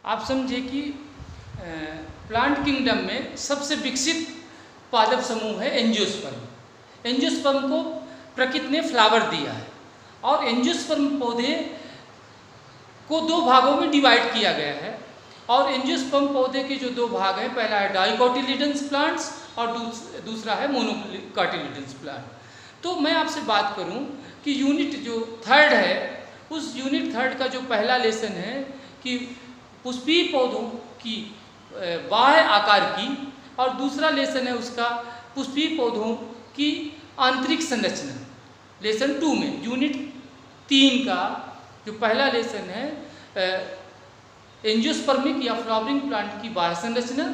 आप समझे कि प्लांट किंगडम में सबसे विकसित पादप समूह है एंजियोस्पर्म। एंजियोस्पर्म को प्रकृति ने फ्लावर दिया है और एंजियोस्पर्म पौधे को दो भागों में डिवाइड किया गया है। और एंजियोस्पर्म पौधे के जो दो भाग हैं, पहला है डाइकोटिलिडन्स प्लांट्स और दूसरा है मोनोकोटिलिडन्स प्लांट। तो मैं आपसे बात करूं कि यूनिट जो थर्ड है, उस यूनिट थर्ड का जो पहला लेसन है कि पुष्पीय पौधों की बाह्य आकार की, और दूसरा लेसन है उसका पुष्पीय पौधों की आंतरिक संरचना। लेसन 2 में यूनिट 3 का जो पहला लेसन है एंजियोस्पर्मिक या फ्लावरिंग प्लांट की बाह्य संरचना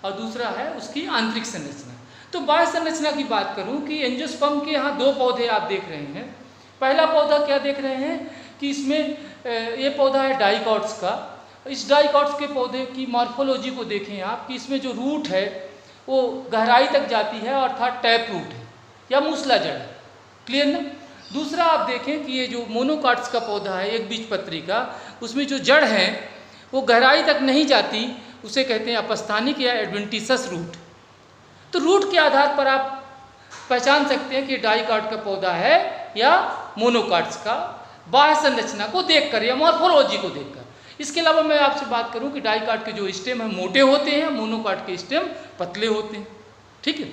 और दूसरा है उसकी आंतरिक संरचना। तो बाह्य संरचना की बात करूं कि एंजियोस्पर्म के यहाँ दो पौधे आप देख रहे हैं। पहला पौधा क्या देख रहे हैं कि इसमें ये पौधा है डाइकॉट्स का। इस डाइकॉट्स के पौधे की मॉर्फोलॉजी को देखें आप कि इसमें जो रूट है वो गहराई तक जाती है, अर्थात टैप रूट है या मूसला जड़ है। क्लियर ना? दूसरा आप देखें कि ये जो मोनोकाट्स का पौधा है, एक बीजपत्री का, उसमें जो जड़ है वो गहराई तक नहीं जाती, उसे कहते हैं अपस्थानिक या एडवेंटिसस रूट। तो रूट के आधार पर आप पहचान सकते हैं कि डाइकॉट का पौधा है या मोनोकाट्स का, बाह्य संरचना को देखकर या मॉर्फोलॉजी को देखकर। इसके अलावा मैं आपसे बात करूं कि डाइकॉट के जो स्टेम है मोटे होते हैं, मोनोकाट के स्टेम पतले होते हैं। ठीक है।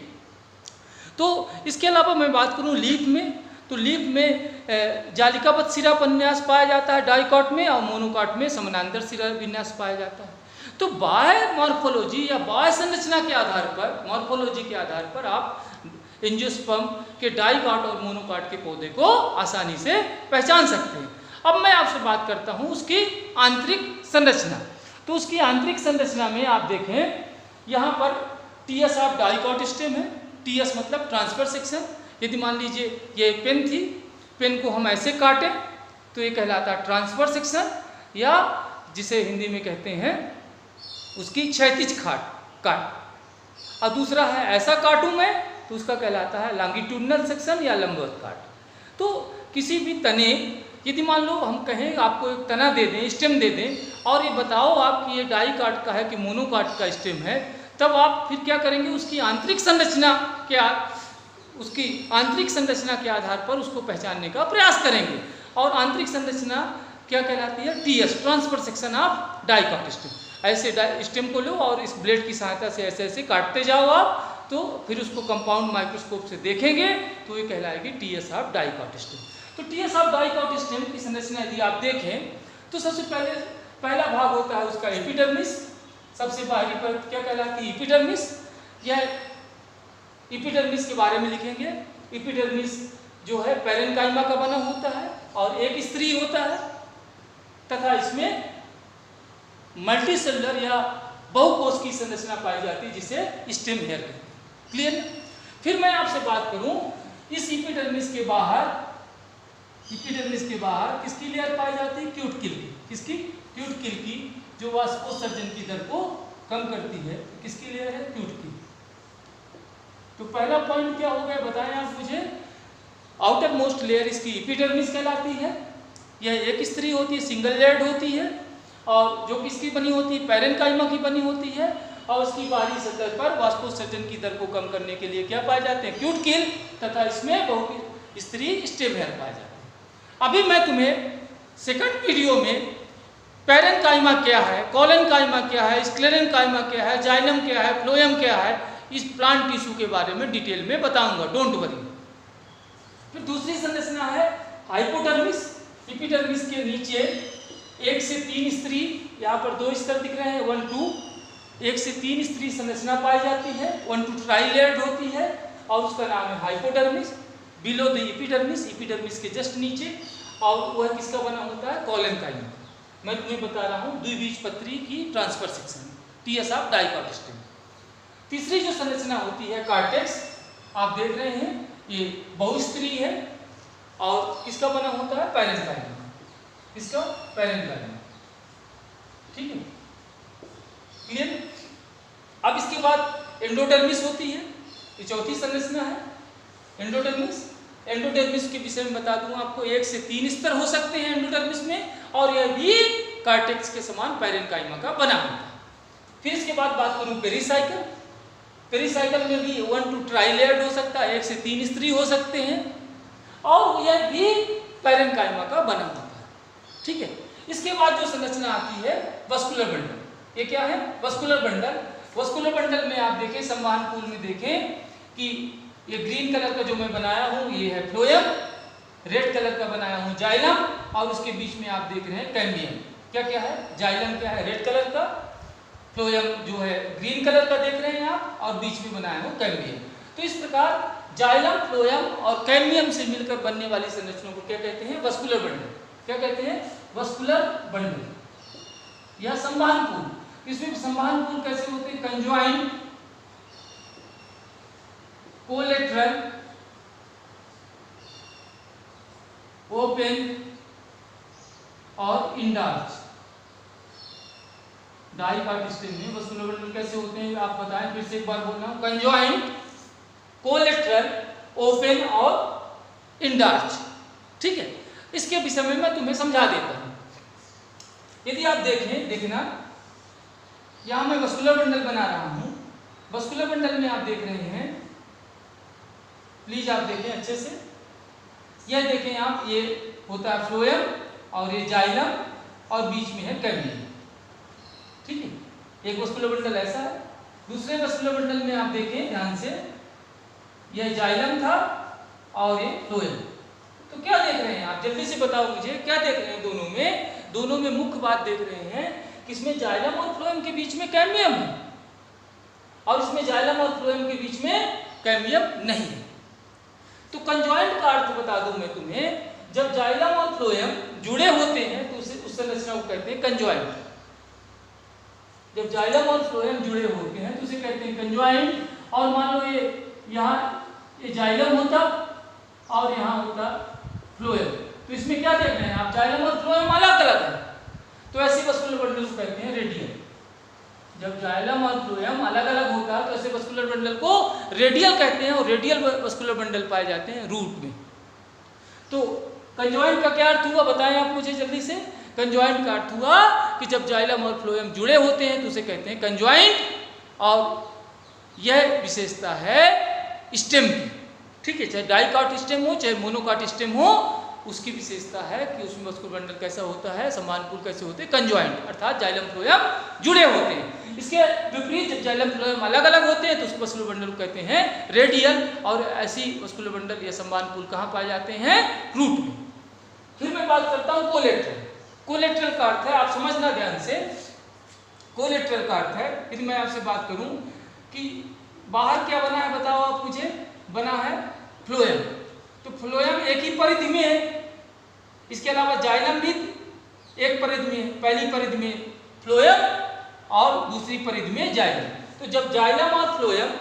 तो इसके अलावा मैं बात करूं लीफ में, तो लीफ में जालिकाबद्ध सिरा विन्यास पाया जाता है डाइकॉट में, और मोनोकाट में समानांतर सिरा विन्यास पाया जाता है। तो बाह्य मॉर्फोलॉजी या बाह्य संरचना के आधार पर, मॉर्फोलॉजी के आधार पर आप एंजियोस्पर्म के डाइकॉट और मोनोकाट के पौधे को आसानी से पहचान सकते हैं। अब मैं आपसे बात करता हूं उसकी आंतरिक संरचना। तो उसकी आंतरिक संरचना में आप देखें यहाँ पर टीएस ऑफ डाइकॉट स्टेम है। टीएस मतलब ट्रांसफर सेक्शन। यदि मान लीजिए ये पेन थी, पेन को हम ऐसे काटें तो ये कहलाता है ट्रांसफर सेक्शन, या जिसे हिंदी में कहते हैं उसकी क्षैतिज काट। और दूसरा है ऐसा काटूं मैं तो उसका कहलाता है लॉन्गिट्यूडिनल सेक्शन या लंबवत काट। तो किसी भी तने, यदि मान लो हम कहें आपको एक तना दे दें, स्टेम दे दें, और ये बताओ आप कि ये डाइकॉट का है कि मोनोकाट का स्टेम है, तब आप फिर क्या करेंगे, उसकी आंतरिक संरचना के आधार पर उसको पहचानने का प्रयास करेंगे। और आंतरिक संरचना क्या कहलाती है? TS, transfer section of dicot stem. ऐसे स्टेम को लो और इस ब्लेड की सहायता से ऐसे ऐसे काटते जाओ आप, तो फिर उसको कंपाउंड माइक्रोस्कोप से देखेंगे तो ये कहलाएगी टीएस ऑफ डाइकॉट स्टेम। तो टीएस ऑफ डाइकॉट स्टेम की संरचना यदि आप देखें तो सबसे पहला भाग होता है उसका एपिडर्मिस। सबसे बाहरी परत क्या कहलाती है? एपिडर्मिस। यह एपिडर्मिस के बारे में लिखेंगे। एपिडर्मिस जो है पैरेन्काइमा का बना होता है और एक स्त्री होता है, तथा इसमें मल्टीसेलुलर या बहुकोश की संरचना पाई जाती है जिसे स्टेम हेयर कहते हैं। क्लियर? फिर मैं आपसे बात करूं इस एपिडर्मिस के बाहर किसकी लेयर पाई जाती है? क्यूटिकल की। किसकी? क्यूटिकल की, जो वाष्पोत्सर्जन की दर को कम करती है। किसकी लेयर है? क्यूटिकल। तो पहला पॉइंट क्या हो गया बताएं आप मुझे। आउटर मोस्ट लेयर इसकी एपिडर्मिस कहलाती है। यह एक स्त्री होती है, सिंगल लेयर्ड होती है, और जो किसकी बनी होती है? पैरेन्काइमा की बनी होती है। और उसकी बाहरी सतह पर वाष्पोत्सर्जन की दर को कम करने के लिए क्या पाए जाते हैं? क्यूटिकल, तथा इसमें बहु स्त्री स्टेम हेयर पाए जाते हैं। अभी मैं तुम्हें सेकंड वीडियो में पैरेन्काइमा क्या है, कॉलेन्काइमा क्या है, स्क्लेरेन्काइमा क्या है, जाइलम क्या है, फ्लोएम क्या है, इस प्लांट टिश्यू के बारे में डिटेल में बताऊंगा, डोंट वरी। फिर दूसरी संरचना है हाइपोडर्मिस। एपिडर्मिस के नीचे 1 से 3 स्त्री, यहाँ पर 2 स्तर दिख रहे हैं, 1 2, 1 से 3 स्त्री संरचना पाई जाती है, 1 2 ट्राइलेयर्ड होती है, और उसका नाम है हाइपोडर्मिस। बिलो द एपिडर्मिस के जस्ट नीचे, और वह किसका बना होता है? कॉलेन्काइमा। मैं तुम्हें बता रहा हूँ द्विबीजपत्री की transfer section, TS of dicot stem. तीसरी जो संरचना होती है कार्टेक्स, आप देख रहे हैं ये बहुस्त्री है, और किसका बना होता है? पैरेन्काइमा। किसका? पैरेन्काइमा। ठीक है, क्लियर? अब इसके बाद एंडोडर्मिस होती है, ये चौथी संरचना है एंडोडर्मिस। एंडोडर्मिस के विषय में बता दूं आपको, 1 से 3 स्तर हो सकते हैं एंडोडर्मिस में, और यह भी कार्टेक्स के समान पैरेन्काइमा का बना होता है। फिर इसके बाद बात करूं पेरिसाइकल। पेरिसाइकल में भी 1 to ट्राइलेयर्ड हो सकता है, 1 से 3 स्त्री हो सकते हैं, और यह भी पैरेन्काइमा का बना होता है। ठीक है, इसके बाद जो संरचना आती है वस्कुलर बंडल। ये क्या है? Vascular bundle. वस्कुलर बंडल में आप देखें, संवहन पूल में देखें कि ये ग्रीन कलर का जो मैं बनाया हूँ ये है फ्लोएम, रेड कलर का बनाया हूँ जाइलम, और उसके बीच में आप देख रहे हैं कैम्बियम। क्या क्या है? जाइलम क्या है? रेड कलर का, फ्लोएम जो है ग्रीन कलर का देख रहे हैं आप, और बीच में बनाया हूँ कैम्बियम। तो इस प्रकार जाइलम, फ्लोएम और कैम्बियम से मिलकर बनने वाली संरचना को क्या कहते हैं? Vascular bundle. क्या कहते हैं? Vascular bundle. यह संवहन पूल। इसमें संवहन पूल कैसे होते हैं? कंजॉइंट, कोलेटरल, ओपन और इंडार्च। डाइकाट स्टेम में वस्कुलर बंडल कैसे होते हैं आप बताएं, फिर से एक बार बोल रहा हूं। कंजॉइंट, कोलेटरल, ओपन और इंडार्च। ठीक है, इसके विषय में मैं तुम्हें समझा देता हूं। यदि आप देखें, देखना यहां मैं वस्कुलर बंडल बना रहा हूं। वस्कुलर बंडल में आप देख रहे हैं, प्लीज आप देखें अच्छे से। यह देखें आप, ये होता है फ्लोएम और ये जाइलम और बीच में है कैम्बियम। ठीक है, एक वस्कुलर बंडल ऐसा है। दूसरे वस्कुलर बंडल में आप देखें ध्यान से, यह जाइलम था और ये फ्लोएम। तो क्या देख रहे हैं आप? जल्दी से बताओ मुझे, क्या देख रहे हैं दोनों में? दोनों में मुख्य बात देख रहे हैं कि इसमें जाइलम और फ्लोएम के बीच में कैम्बियम है, और इसमें जाइलम और फ्लोएम के बीच में कैम्बियम नहीं है। तो कंजॉइंट का अर्थ बता दूं मैं तुम्हें, जब जाइलम और फ्लोएम जुड़े होते हैं तो उस संरचना को कहते हैं कंजॉइंट। जब जाइलम और फ्लोएम जुड़े होते हैं तो उसे कहते हैं कंजॉइंट। और मान लो ये यहाँ ये जाइलम होता और यहाँ होता फ्लोएम, तो इसमें क्या देख रहे हैं आप? जाइलम और फ्लोएम अलग अलग है, तो ऐसे वस्कुलर बंडल को कहते हैं रेडियल। जब जाइलम और फ्लोएम अलग अलग होता है तो ऐसे वस्कुलर बंडल को रेडियल कहते हैं, और रेडियल वस्कुलर बंडल पाए जाते हैं रूट में। तो कंजॉइंट का क्या अर्थ हुआ बताएं आप मुझे जल्दी से। कंजॉइंट का अर्थ हुआ कि जब जाइलम और फ्लोएम जुड़े होते हैं तो उसे कहते हैं कंजॉइंट, और यह विशेषता है स्टेम की। ठीक है, चाहे डाइकाट स्टेम हो चाहे मोनोकाट स्टेम हो, उसकी विशेषता है कि उसमें वस्कुलर बंडल कैसा होता है, समान पूल कैसे होते हैं? कंजॉइंट, अर्थात जाइलम फ्लोएम जुड़े होते हैं। इसके विपरीत जब जाइलम फ्लोएम अलग अलग होते हैं तो उस वस्कुलर बंडल को कहते हैं रेडियल, और ऐसी वस्कुलर बंडल या समान पूल कहाँ पाए जाते हैं? रूट में। फिर मैं बात करता हूँ कोलेटरल। कोलेटरल का अर्थ है, आप समझना ध्यान से, कोलेटरल का अर्थ है, यदि मैं आपसे बात करूं कि बाहर क्या बना है बताओ आप मुझे? बना है फ्लोएम। तो फ्लोएम एक ही परिधि में है, इसके अलावा जाइलम भी एक परिधि में है। पहली परिधि में फ्लोएम और दूसरी परिधि में जाइलम। तो जब जाइलम और फ्लोएम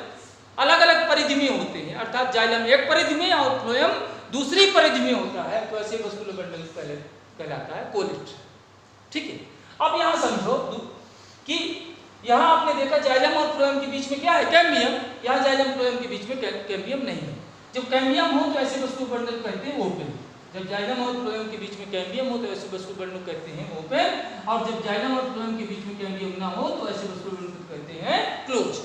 अलग अलग परिधि में होते हैं, अर्थात जाइलम एक परिधि में और फ्लोएम दूसरी परिधि में होता है, तो ऐसे वस्कुलर बंडल कहलाता है कोलेटरल। ठीक है, अब यहां समझो कि यहां आपने देखा जाइलम और फ्लोएम के बीच में क्या है? कैम्बियम। यहां जाइलम फ्लोएम के बीच में कैम्बियम नहीं है। जब कैम्बियम हो तो ऐसे वस्कुलर बंडल कहते हैं ओपन। जब जाइलम और फ्लोएम के बीच में कैम्बियम हो तो ऐसे वस्कुलर बंडल कहते हैं ओपन, और जब जाइलम और फ्लोएम के बीच में कैम्बियम ना हो तो ऐसे वस्कुलर बंडल कहते हैं क्लोज।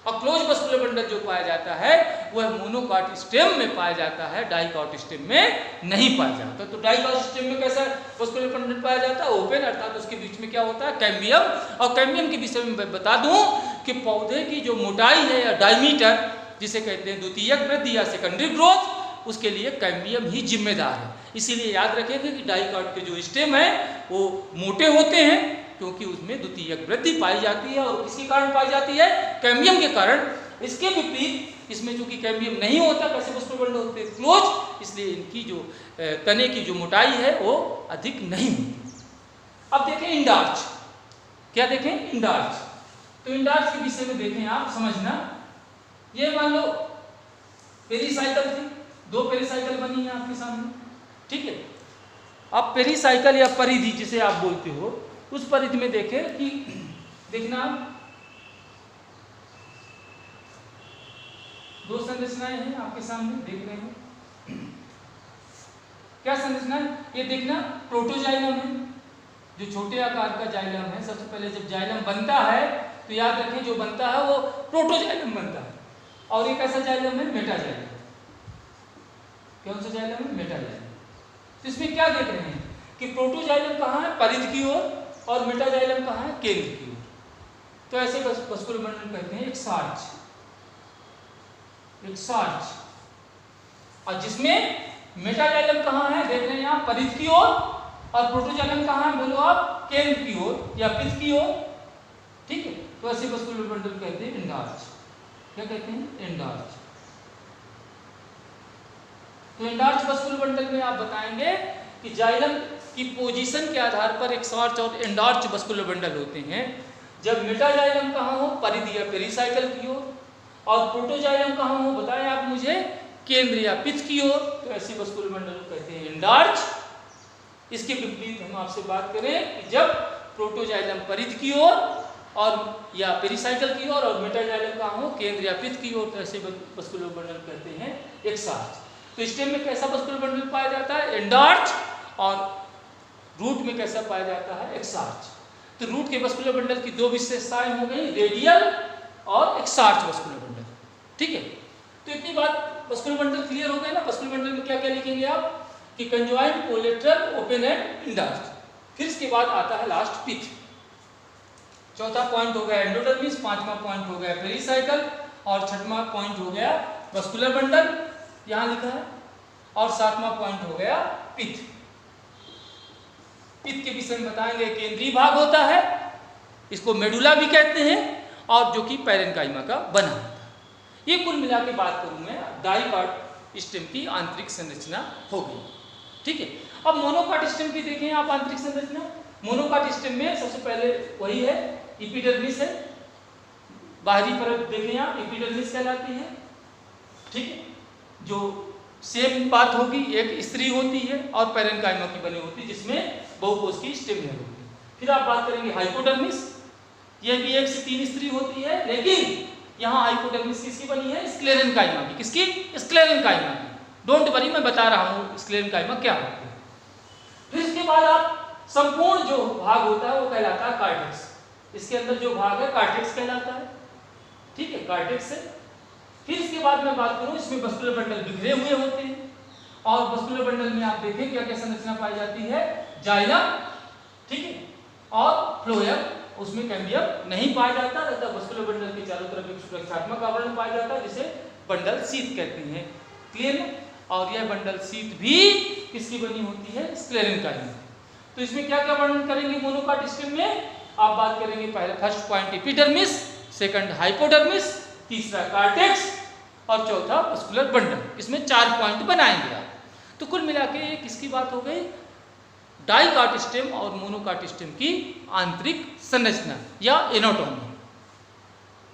और क्लोज वस्कुलर बंडल जो पाया जाता है वह मोनोकाट स्टेम में पाया जाता है, डाइकाट स्टेम में नहीं पाया जाता। तो डाइकाट स्टेम में कैसा वस्कुलर बंडल पाया जाता है? ओपन, अर्थात उसके बीच में क्या होता है? कैम्बियम। और कैम्बियम के विषय में मैं बता दूं कि पौधे की जो मोटाई है या डायमीटर, जिसे कहते हैं द्वितीयक वृद्धि या सेकेंडरी ग्रोथ, उसके लिए कैम्बियम ही जिम्मेदार है। इसीलिए याद रखेंगे कि डाइकाट के जो स्टेम है वो मोटे होते हैं, क्योंकि उसमें द्वितीयक वृद्धि पाई जाती है। और किसके कारण पाई जाती है? कैम्बियम के कारण। इसके विपरीत इसमें चूंकि कैम्बियम नहीं होता, कैसे वस्कुलर बंडल होते हैं क्लोज, इसलिए इनकी जो तने की जो मोटाई है वो अधिक नहीं होती। अब देखें इंडार्च। क्या देखें? इंडार्च। तो इंडार्च के विषय में देखें आप, समझना। ये मान लो पेरिसाइकल थी, दो पेरिसाइकल बनी है आपके सामने। ठीक है, अब पेरिसाइकल या परिधि जिसे आप बोलते हो, उस परिधि में देखें कि देखना दो संरचनाएं हैं आपके सामने, देख रहे हैं। क्या संरचना है? ये देखना प्रोटोजाइलम है, जो छोटे आकार का जाइलम है, सबसे पहले जब जाइलम बनता है तो याद रखें जो बनता है वो प्रोटोजाइलम बनता है, और एक ऐसा जाइलम है मेटाजाइलम। कौन सा जाइलम है? मेटाजाइलम। तो इसमें क्या देख रहे हैं कि प्रोटोजाइलम कहाँ है? परिध की ओर, और मेटाजाइलम कहाँ है? केंद्र की ओर। तो ऐसे वस्कुलर बंडल कहते हैं एक्सार्च, एक्सार्च। और जिसमें मेटाजाइलम कहाँ है? देख रहे हैं यहाँ परिध की ओर, और प्रोटोजाइलम कहाँ है? बोलो आप, केंद्र की ओर या पित्त की ओर। ठीक है, तो ऐसे वस्कुलर बंडल कहते हैं एंडार्च। क्या कहते हैं? एंडार्च। तो एंडार्च वस्कुलर बंडल में आप बताएंगे कि जाइलम की पोजीशन के आधार पर एक्सार्च और एंडार्च वस्कुलर बंडल होते हैं। जब मेटाजाइलम कहाँ हो? परिध या पेरिसाइकल की ओर, और प्रोटोजाइलम कहाँ हो? बताएं आप मुझे, केंद्र या पित्त की ओर। तो ऐसे वस्कुलर बंडल को कहते हैं एंडार्च। इसके विपरीत हम आपसे बात करें कि जब प्रोटोजाइलम परिध की ओर और या पेरिसाइकल की ओर, और मेटाजाइलम कहाँ हो? केंद्र या पित्त की ओर, तो ऐसे वस्कुलर बंडल कहते हैं एक्सार्च। तो स्टेम में कैसा वस्कुलर बंडल पाया जाता है? एंडार्च। और रूट में कैसा पाया जाता है? एक्सार्च। तो रूट के वस्कुलर बंडल की दो विशेषताएं हो गई, रेडियल और एक्सार्च वस्कुलर बंडल। ठीक है, तो इतनी बात वस्कुलर बंडल क्लियर हो गए ना। वस्कुलर बंडल में क्या क्या लिखेंगे आप कि conjoint, collateral, open and, endarch. फिर इसके बाद आता है लास्ट पिथ। चौथा पॉइंट हो गया एंडोडर्मिस, पांचवा पॉइंट हो गया पेरिसाइकल, और छठवां पॉइंट हो गया वस्कुलर बंडल, यहां लिखा है, और सातवां पॉइंट हो गया पिथ। पिथ के विषय में बताएंगे, केंद्रीय भाग होता है, इसको मेडुला भी कहते हैं, और जो कि पैरेन्काइमा का बना होता है। ये कुल मिला के बात करूं मैं, डाइकाट स्टेम की आंतरिक संरचना हो गई। ठीक है, अब मोनोकाट स्टेम की देखें आप आंतरिक संरचना। मोनोकाट स्टेम में सबसे पहले वही है, एपिडर्मिस है, बाहरी परत देखें आप, एपिडर्मिस कहलाती है। ठीक है, जो सेम बात होगी, एक स्त्री होती है और पैरेन्काइमा की बनी होती है, जिसमें बहुकोश की स्टेम है होती है। फिर आप बात करेंगे हाइपोडर्मिस, यह भी 1 से 3 स्त्री होती है, लेकिन यहाँ हाइपोडर्मिस किसकी बनी है? स्क्लेरेन्काइमा की। किसकी? स्क्लेरेन्काइमा की। डोंट वरी, मैं बता रहा हूँ स्क्लेरेन्काइमा क्या होती है। फिर इसके बाद आप संपूर्ण जो भाग होता है वो कहलाता है कार्टेक्स। इसके अंदर जो भाग है कार्टेक्स कहलाता है। ठीक है, कार्टेक्स है। फिर इसके बाद मैं बात करूं, इसमें वस्कुलर बंडल बिखरे हुए होते हैं, और वस्कुलर बंडल में आप देखें क्या क्या संरचना पाई जाती है? जाइलम, ठीक है, और फ्लोएम, उसमें कैम्बियम नहीं पाया जाता, रहता वस्कुलर बंडल के चारों तरफ एक सुरक्षात्मक आवरण पाया जाता है, जिसे बंडल शीथ कहते हैं। क्लियर है? और यह बंडल शीथ भी किसकी बनी होती है? स्क्लेरेन्काइमा। तो इसमें क्या क्या वर्णन करेंगे मोनोकाट स्टेम में? आप बात करेंगे पहले first point epidermis, second hypodermis, तीसरा कार्टेक्स, और चौथा वस्कुलर बंडल। इसमें 4 पॉइंट बनाएंगे आप। तो कुल मिला के एक इसकी बात हो गई, डाइकाट स्टेम और मोनोकाट स्टेम की आंतरिक संरचना या एनाटॉमी।